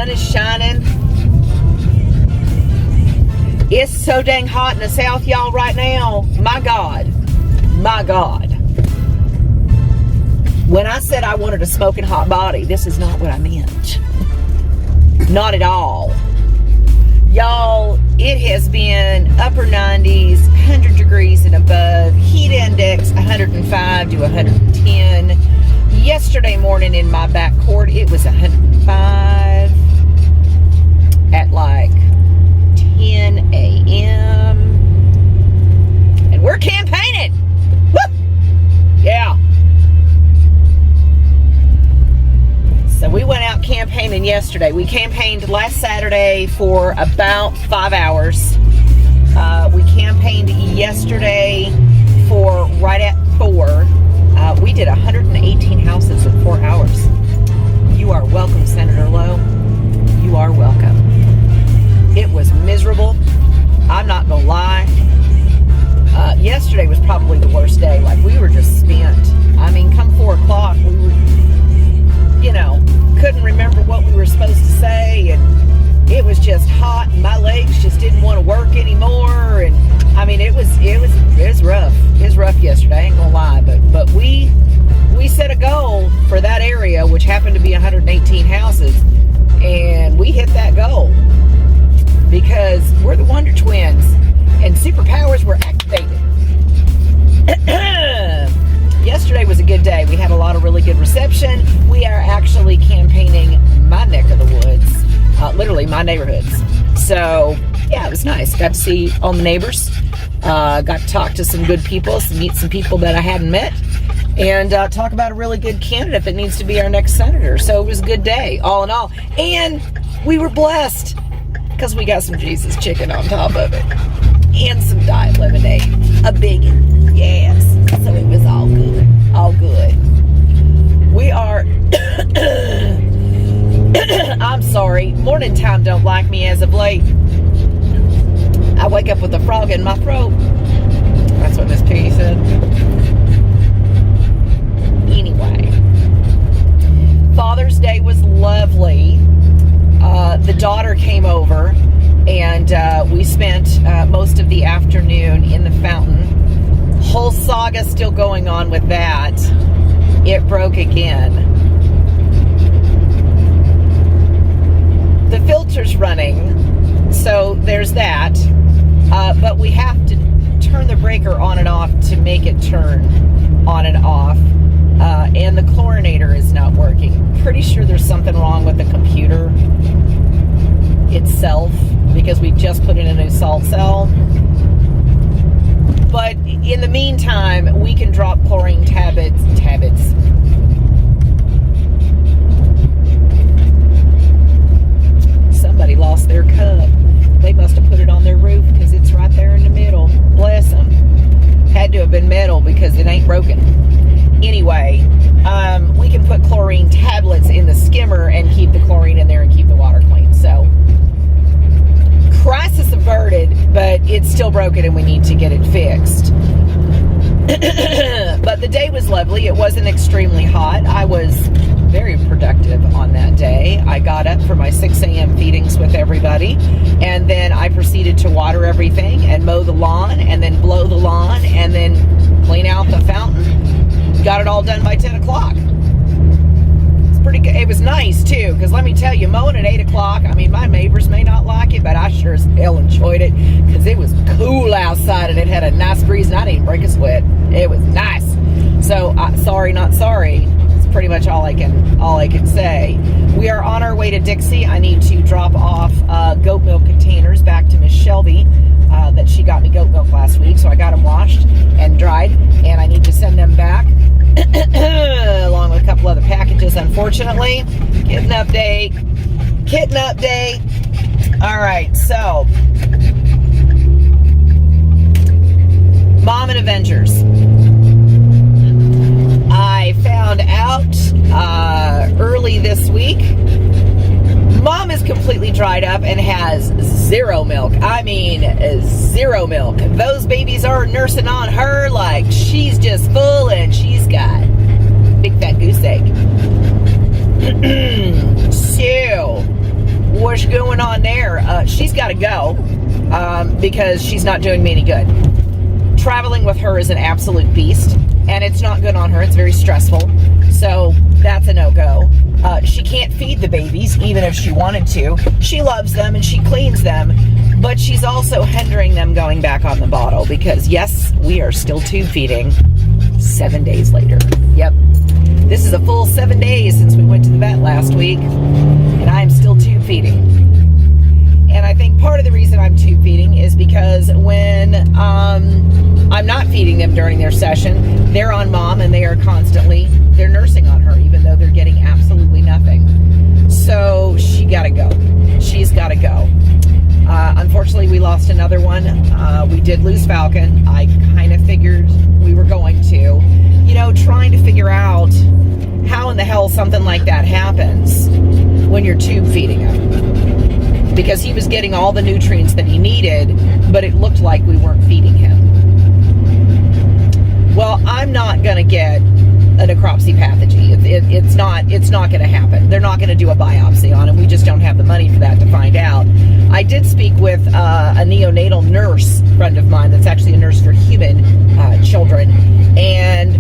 sun is shining. It's so dang hot in the south, y'all, right now. My God. My God. When I said I wanted a smoking hot body, this is not what I meant. Not at all. Y'all, it has been upper 90s, 100 degrees and above, heat index 105 to 110. Yesterday morning in my back court, it was 105 at like 10 a.m. And we're campaigning. Woo! Yeah. So we went out campaigning yesterday. We campaigned last Saturday for about 5 hours. We campaigned yesterday for right at 4. We did 118 houses in 4 hours. You are welcome, Senator Lowe. You are welcome. It was miserable. I'm not gonna lie. Yesterday was probably the worst day. Like, we were just spent. I mean, come 4 o'clock, we were, couldn't remember what we were supposed to say, and it was just hot, and my legs just didn't want to work anymore. And I mean, it was rough. It was rough yesterday. I ain't gonna lie, but we set a goal for that area, which happened to be 118 houses, and we hit that goal because we're the Wonder Twins, and superpowers were activated. Yesterday was a good day. We had a lot of really good reception. We are actually campaigning my neck of the woods, literally my neighborhoods. So, yeah, it was nice. Got to see all the neighbors. Got to talk to some good people, meet some people that I hadn't met, and talk about a really good candidate that needs to be our next senator. So it was a good day, all in all. And we were blessed because we got some Jesus chicken on top of it. And some diet lemonade. A big yes. So it was all good. All good. We are I'm sorry. Morning time don't like me as of late. I wake up with a frog in my throat. That's what Miss Piggy said. Anyway. Father's Day was lovely. The daughter came over, and we spent most of the afternoon in the fountain. Whole saga still going on with that. It broke again. The filter's running, so there's that. But we have to turn the breaker on and off to make it turn on and off. And the chlorinator is not working. Pretty sure there's something wrong with the computer itself, because we just put in a new salt cell. But in the meantime, we can drop chlorine tablets. Somebody lost their cup. They must have put it on their roof because it's right there in the middle. Bless them. Had to have been metal because it ain't broken. Anyway, we can put chlorine tablets in the skimmer and keep the chlorine in there and keep the water clean. So, crisis averted, but it's still broken and we need to get it fixed. But the day was lovely. It wasn't extremely hot. I was very productive on that day. I got up for my 6 a.m. feedings with everybody, and then I proceeded to water everything and mow the lawn and then blow the lawn and then clean out the fountain. Got it all done by 10 o'clock. It's pretty good. It was nice too, because let me tell you, mowing at 8 o'clock, I mean, my neighbors may not like it, but I sure as hell enjoyed it because it was cool outside and it had a nice breeze and I didn't even break a sweat. It was nice. So, sorry, not sorry. It's pretty much all I can say. We are on our way to Dixie. I need to drop off goat milk containers back to Miss Shelby. That she got me goat milk last week, so I got them washed and dried, and I need to send them back along with a couple other packages, unfortunately. Kitten update. All right, so Mom and Avengers. I found out early this week Mom is completely dried up and has zero milk. I mean, zero milk. Those babies are nursing on her like she's just full and she's got big fat goose egg. So, much going on there. She's got to go because she's not doing me any good. Traveling with her is an absolute beast, and it's not good on her. It's very stressful, so that's a no-go. She can't feed the babies, even if she wanted to. She loves them and she cleans them, but she's also hindering them going back on the bottle because, yes, we are still tube feeding 7 days later. Yep. This is a full 7 days since we went to the vet last week, and I am still tube feeding. And I think part of the reason I'm tube feeding is because when I'm not feeding them during their session, they're on mom and they're nursing on her, even though they're getting absolutely nothing. So she gotta go. She's gotta go. Unfortunately, we lost another one. We did lose Falcon. I kind of figured we were going to. You know, trying to figure out how in the hell something like that happens when you're tube feeding him. Because he was getting all the nutrients that he needed, but it looked like we weren't feeding him. Well, I'm not going to get a necropsy-pathogy. It's not going to happen. They're not going to do a biopsy on him. We just don't have the money for that to find out. I did speak with a neonatal nurse friend of mine that's actually a nurse for human children, and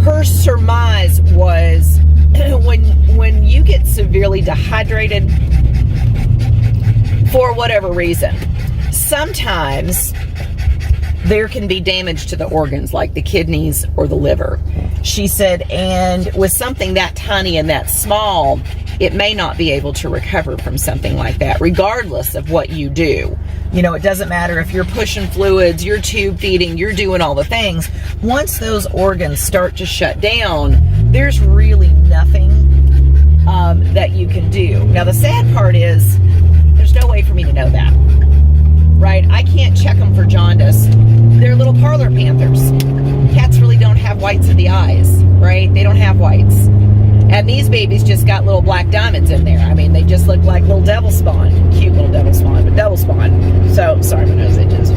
her surmise was when you get severely dehydrated for whatever reason, sometimes there can be damage to the organs like the kidneys or the liver. She said, and with something that tiny and that small, it may not be able to recover from something like that, regardless of what you do. You know, it doesn't matter if you're pushing fluids, you're tube feeding, you're doing all the things. Once those organs start to shut down, there's really nothing that you can do. Now, the sad part is there's no way for me to know that, right? I can't check them for jaundice. They're little parlor panthers. Cats really don't have whites of the eyes, right? They don't have whites. And these babies just got little black diamonds in there. I mean, they just look like little devil spawn. Cute little devil spawn, but devil spawn. So, sorry, my nose itches.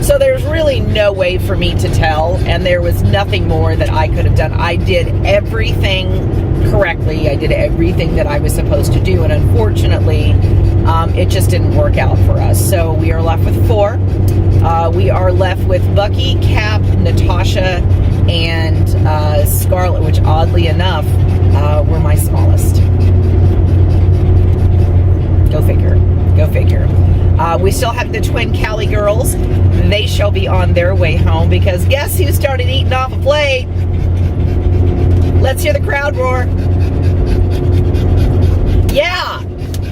So there's really no way for me to tell, and there was nothing more that I could have done. I did everything correctly. I did everything that I was supposed to do, and unfortunately, it just didn't work out for us. So we are left with 4. We are left with Bucky, Cap, Natasha, and Scarlet, which oddly enough were my smallest. Go figure. Go figure. We still have the twin Cali girls. They shall be on their way home because guess who started eating off a plate? Let's hear the crowd roar. Yeah,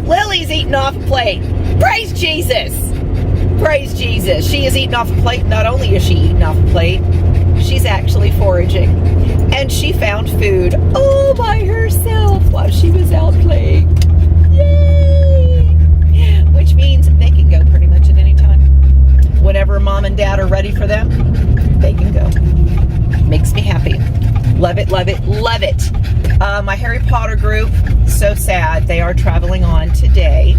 Lily's eating off a plate. Praise Jesus. Praise Jesus. She is eating off a plate. Not only is she eating off a plate, she's actually foraging. And she found food all by herself while she was out playing. Yay! Which means they can go pretty much at any time. Whenever mom and dad are ready for them, they can go. Makes me happy. Love it, love it, love it. My Harry Potter group, so sad. They are traveling on today.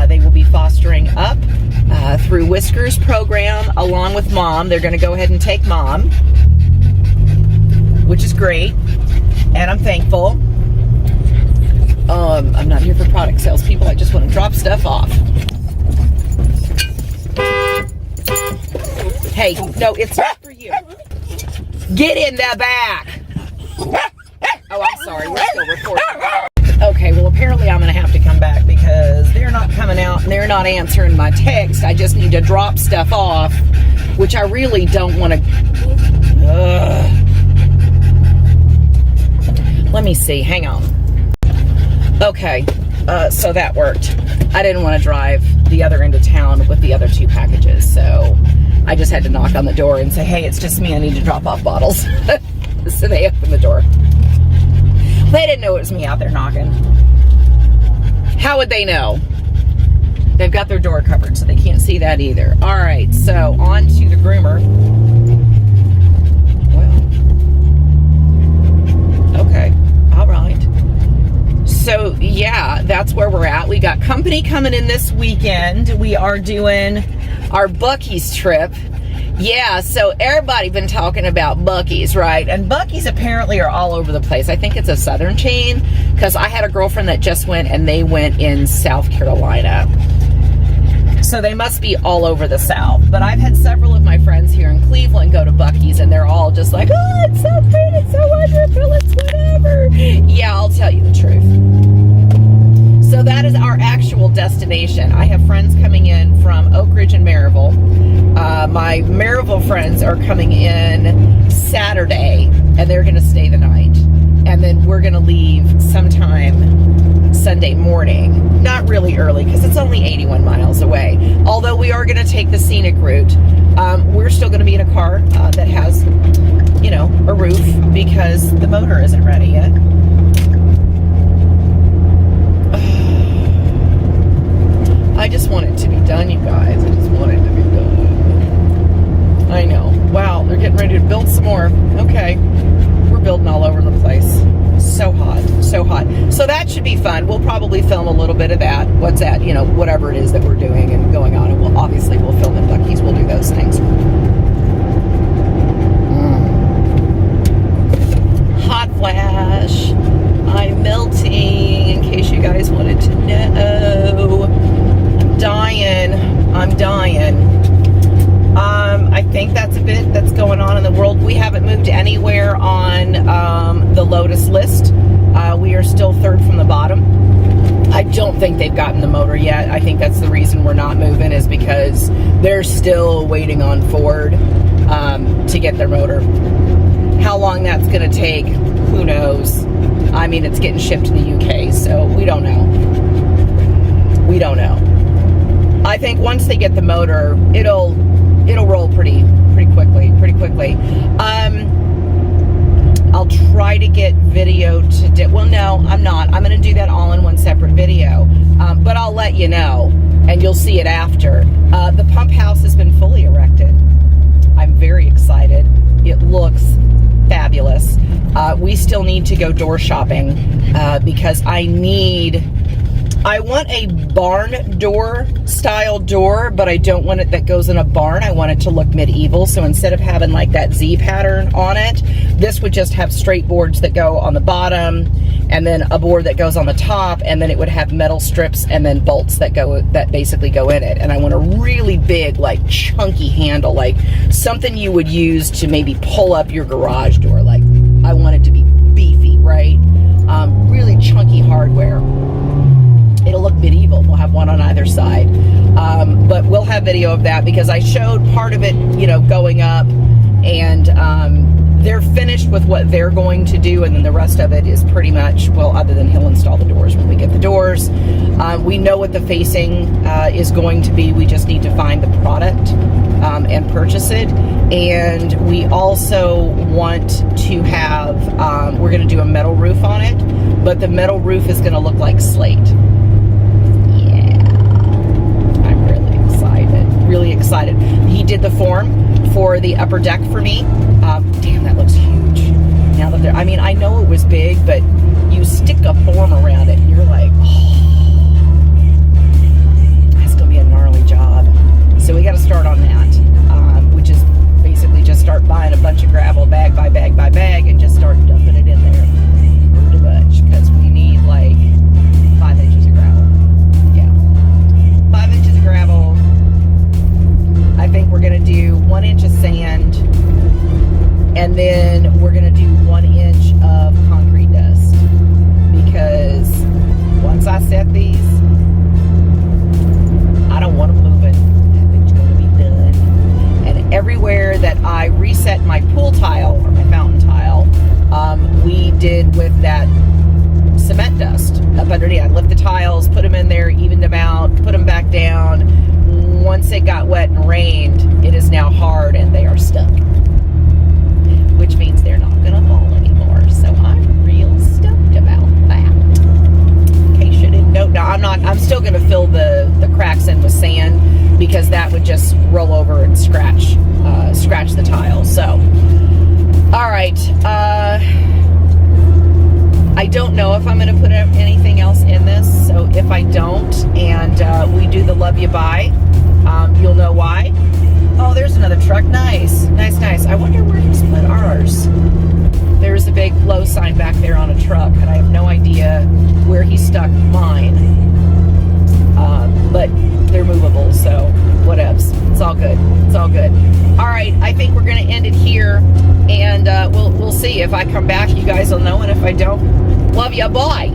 They will be fostering up through Whisker's program along with mom. They're going to go ahead and take mom, which is great, and I'm thankful. I'm not here for product sales, people. I just want to drop stuff off. Hey, no, it's not for you. Get in the back. Oh, I'm sorry. We're still recording. Okay, well, apparently I'm going to have to come back because they're not coming out and they're not answering my text. I just need to drop stuff off, which I really don't want to. Let me see. Hang on. Okay, so that worked. I didn't want to drive the other end of town with the other 2 packages, so I just had to knock on the door and say, hey, it's just me. I need to drop off bottles. So they opened the door. They didn't know it was me out there knocking. How would they know? They've got their door covered, so they can't see that either. All right, so on to the groomer. Well, okay, all right. So, yeah, that's where we're at. We got company coming in this weekend. We are doing our Buc-ee's trip. Yeah, so everybody been talking about Buc-ee's, right? And Buc-ee's apparently are all over the place. I think it's a southern chain, because I had a girlfriend that just went, and they went in South Carolina. So they must be all over the South. But I've had several of my friends here in Cleveland go to Buc-ee's, and they're all just like, oh, it's so great, it's so wonderful, it's whatever. Yeah, I'll tell you the truth. So that is our actual destination. I have friends coming in from Oak Ridge and Maryville. My Maryville friends are coming in Saturday, and they're going to stay the night. And then we're going to leave sometime Sunday morning. Not really early, because it's only 81 miles away. Although we are going to take the scenic route. We're still going to be in a car that has, you know, a roof, because the motor isn't ready yet. I just want it to be done, you guys. I just want it to be done. I know. Wow, they're getting ready to build some more. Okay. We're building all over the place. So hot. So hot. So that should be fun. We'll probably film a little bit of that. What's that? You know, whatever it is that we're doing and going on. And we'll film at Buc-ee's. We'll do those things. Hot flash. I'm melting, in case you guys wanted to know. I'm dying. I think that's a bit that's going on in the world. We haven't moved anywhere on the Lotus list. We are still third from the bottom. I don't think they've gotten the motor yet. I think that's the reason we're not moving, is because they're still waiting on Ford to get their motor. How long that's going to take, who knows? I mean, it's getting shipped to the UK, so we don't know. We don't know. I think once they get the motor, it'll roll pretty quickly. I'll try to get video today. Well, no, I'm not. I'm going to do that all in one separate video. But I'll let you know, and you'll see it after. The pump house has been fully erected. I'm very excited. It looks fabulous. We still need to go door shopping because I want a barn door style door, but I don't want it that goes in a barn. I want it to look medieval. So instead of having like that Z pattern on it, this would just have straight boards that go on the bottom, and then a board that goes on the top, and then it would have metal strips and then bolts that basically go in it. And I want a really big, like chunky handle, like something you would use to maybe pull up your garage door. Like, I want it to be beefy, right? Really chunky hardware. It'll look medieval. We'll have one on either side. But we'll have video of that, because I showed part of it, you know, going up, and they're finished with what they're going to do, and then the rest of it is pretty much, well, other than he'll install the doors when we get the doors. We know what the facing is going to be. We just need to find the product and purchase it. And we also want to have, we're going to do a metal roof on it, but the metal roof is going to look like slate. Really excited. He did the form for the upper deck for me. Damn, that looks huge. Now that I mean, I know it was big, but you stick a form around it and you're like, oh, that's gonna be a gnarly job. So we got to start on that, which is basically just start buying a bunch of gravel bag by bag by bag and just start dumping it in there pretty much, because we need like 5 inches of gravel. Yeah, 5 inches of gravel. I think we're going to do 1 inch of sand, and then we're going to do 1 inch of concrete dust, because once I set these, I don't want them moving. It's going to be done. And everywhere that I reset my pool tile or my fountain tile, we did with that cement dust up underneath. I lift the tiles, put them in there, evened them out, put them back down. Once it got wet and rained, it is now hard and they are stuck, which means they're not going to fall anymore. So I'm real stoked about that. In case you didn't know, now I'm still going to fill the cracks in with sand, because that would just roll over and scratch the tiles. So, all right. I don't know if I'm going to put anything else in this. So if I don't, and we do the love you bye, you'll know why. Oh, there's another truck. Nice. there on a truck, and I have no idea where he stuck mine. But they're movable, so whatevs. It's all good. It's all good. All right, I think we're going to end it here, and we'll see. If I come back, you guys will know, and if I don't, love ya. Bye.